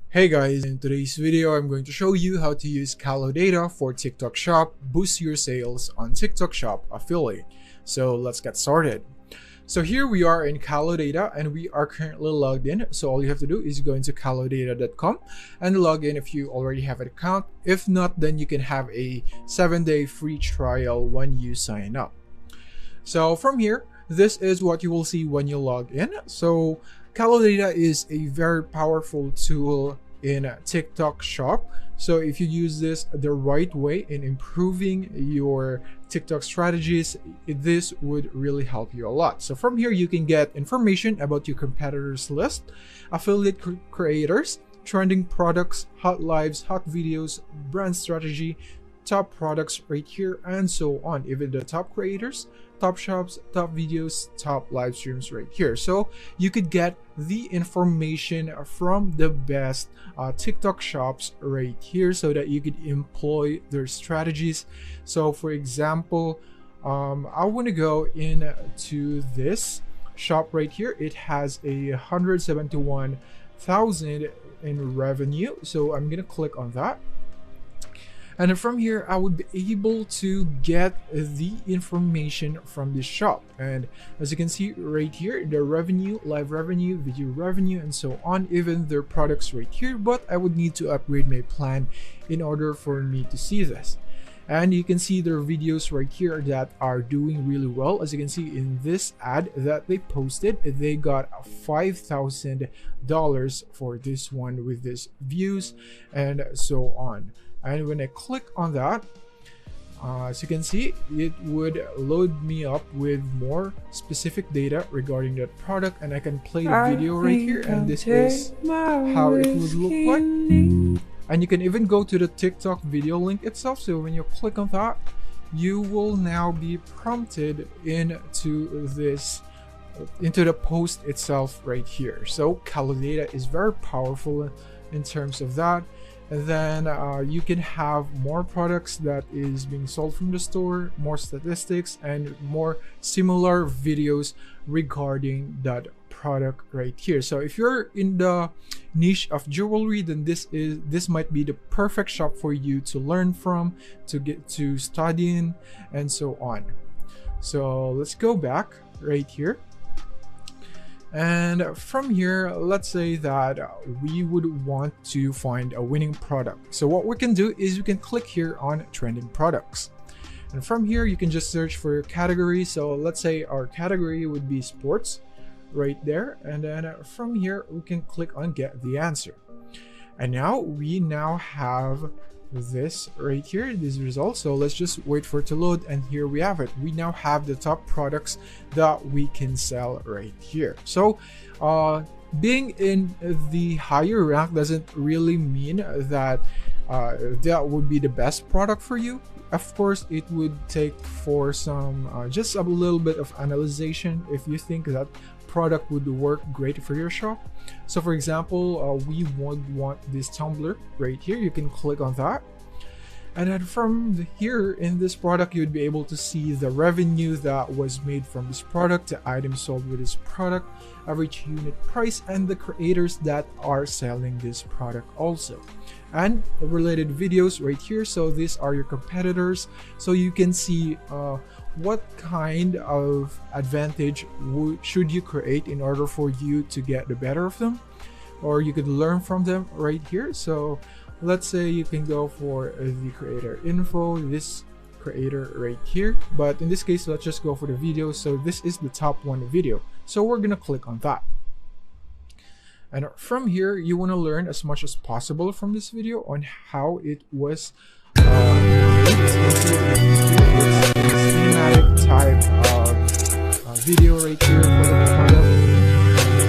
Hey guys, in today's video I'm going to show you how to use Kalodata for TikTok Shop, boost your sales on TikTok Shop affiliate. So let's get started. So here we are in Kalodata and we are currently logged in. So all you have to do is go into kalodata.com and log in if you already have an account. If not, then you can have a 7-day free trial when you sign up. So from here, this is what you will see when you log in. So Kalodata is a very powerful tool in TikTok Shop. So if you use this the right way in improving your TikTok strategies, this would really help you a lot. So from here, you can get information about your competitors list, affiliate creators, trending products, hot lives, hot videos, brand strategy, top products right here, and so on. Even the top creators, top shops, top videos, top live streams right here. So you could get the information from the best TikTok shops right here so that you could employ their strategies. So for example, I want to go into this shop right here. It has 171,000 in revenue. So I'm going to click on that. And from here, I would be able to get the information from this shop. And as you can see right here, the revenue, live revenue, video revenue, and so on, even their products right here. But I would need to upgrade my plan in order for me to see this. And you can see their videos right here that are doing really well. As you can see in this ad that they posted, they got $5,000 for this one with this views and so on. And when I click on that, as you can see, it would load me up with more specific data regarding that product, and I can play the video right here, and this is how it would look like. And you can even go to the TikTok video link itself. So when you click on that, you will now be prompted into the post itself right here. So Kalodata is very powerful in terms of that. And then you can have more products that is being sold from the store, more statistics, and more similar videos regarding that product right here. So if you're in the niche of jewelry, then this might be the perfect shop for you to learn from, to get to study in, and so on. So let's go back right here. And from here, let's say that we would want to find a winning product. So what we can do is we can click here on trending products. And from here, you can just search for your category. So let's say our category would be sports right there. And then from here, we can click on get the answer. And now we have this right here, this result. So let's just wait for it to load, and here we have it. We now have the top products that we can sell right here. So being in the higher rank doesn't really mean that that would be the best product for you. Of course, it would take for some just a little bit of analyzation if you think that product would work great for your shop. So for example, we would want this tumbler right here. You can click on that, and then from here in this product, you would be able to see the revenue that was made from this product, the items sold with this product, average unit price, and the creators that are selling this product also, and related videos right here. So these are your competitors, so you can see what kind of advantage should you create in order for you to get the better of them, or you could learn from them right here. So let's say you can go for the creator info, this creator right here, but in this case, let's just go for the video. So this is the top one video, so we're gonna click on that. And from here, you want to learn as much as possible from this video on how it was cinematic type of video right here for the product.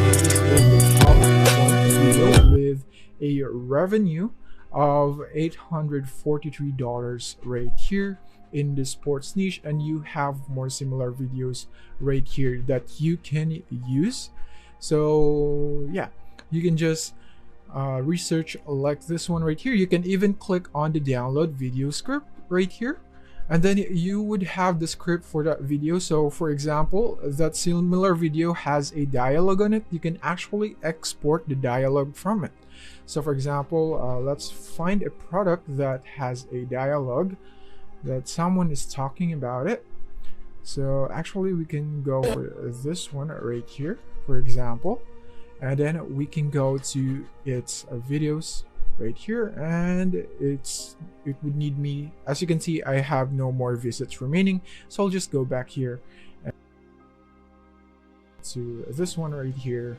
This is the top one video with a revenue of $843 right here in the sports niche, and you have more similar videos right here that you can use. So yeah, you can just research like this one right here. You can even click on the download video script right here, and then you would have the script for that video. So for example, that similar video has a dialogue on it. You can actually export the dialogue from it. So for example, let's find a product that has a dialogue that someone is talking about it. So actually we can go for this one right here, for example, and then we can go to its videos right here, and it would need me, as you can see, I have no more visits remaining, so I'll just go back here to this one right here,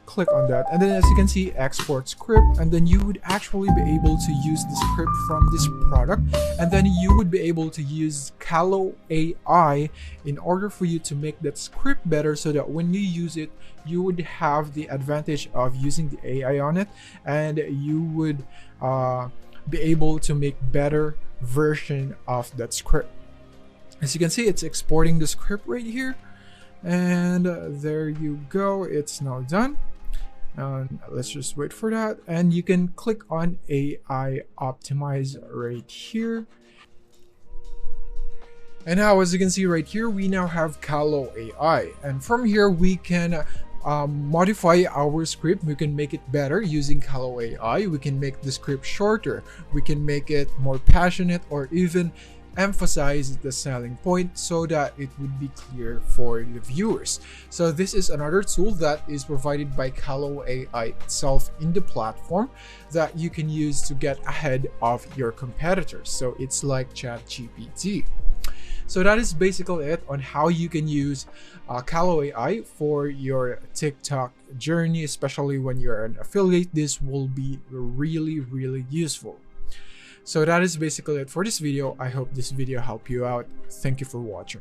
click on that, and then as you can see, export script, and then you would actually be able to use the script from this product, and then you would be able to use Kalo AI in order for you to make that script better, so that when you use it, you would have the advantage of using the AI on it, and you would be able to make better version of that script. As you can see, it's exporting the script right here, and there you go, it's now done. Let's just wait for that, and you can click on AI optimize right here. And now, as you can see right here, we now have Kalo AI, and from here we can modify our script. We can make it better using Kalo AI. We can make the script shorter, we can make it more passionate, or even emphasize the selling point so that it would be clear for the viewers. So this is another tool that is provided by Kalo AI itself in the platform that you can use to get ahead of your competitors. So it's like ChatGPT. So that is basically it on how you can use Kalo AI for your TikTok journey, especially when you're an affiliate. This will be really useful. So that is basically it for this video. I hope this video helped you out. Thank you for watching.